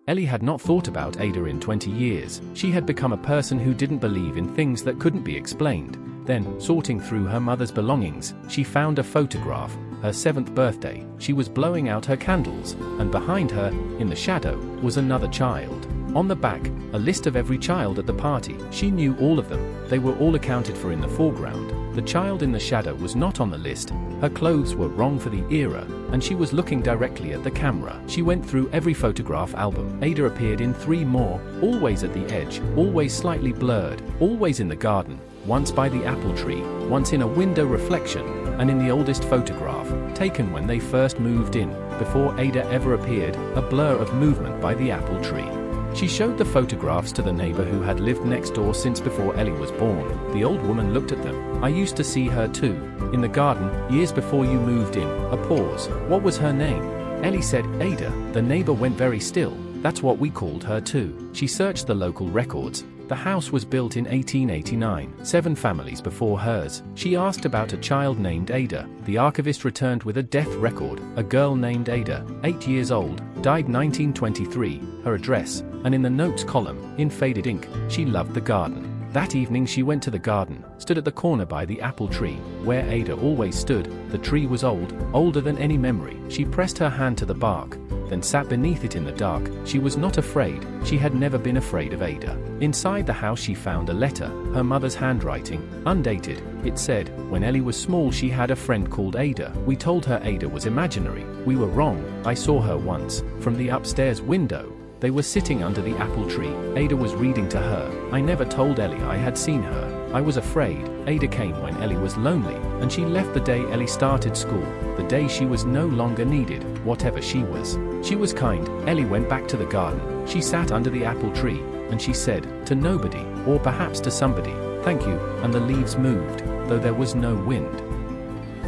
Ellie had not thought about Ada in 20 years. She had become a person who didn't believe in things that couldn't be explained. Then, sorting through her mother's belongings, she found a photograph. Her 7th birthday. She was blowing out her candles, and behind her, in the shadow, was another child. On the back, a list of every child at the party. She knew all of them. They were all accounted for in the foreground. The child in the shadow was not on the list. Her clothes were wrong for the era, and she was looking directly at the camera. She went through every photograph album. Ada appeared in 3 more, always at the edge, always slightly blurred, always in the garden, once by the apple tree, once in a window reflection, and in the oldest photograph, taken when they first moved in, before Ada ever appeared, a blur of movement by the apple tree. She showed the photographs to the neighbor who had lived next door since before Ellie was born. The old woman looked at them. I used to see her too, in the garden, years before you moved in. A pause. What was her name? Ellie said, Ada. The neighbor went very still. That's what we called her too. She searched the local records. The house was built in 1889, 7 families before hers. She asked about a child named Ada. The archivist returned with a death record. A girl named Ada, 8 years old, died 1923, her address, and in the notes column, in faded ink, she loved the garden. That evening she went to the garden, stood at the corner by the apple tree, where Ada always stood. The tree was old, older than any memory. She pressed her hand to the bark, then sat beneath it in the dark. She was not afraid. She had never been afraid of Ada. Inside the house she found a letter, her mother's handwriting, undated. It said, when Ellie was small she had a friend called Ada. We told her Ada was imaginary. We were wrong. I saw her once, from the upstairs window. They were sitting under the apple tree. Ada was reading to her. I never told Ellie I had seen her. I was afraid. Ada came when Ellie was lonely, and she left the day Ellie started school, the day she was no longer needed, whatever she was. She was kind. Ellie went back to the garden. She sat under the apple tree, and she said, to nobody, or perhaps to somebody, thank you, and the leaves moved, though there was no wind.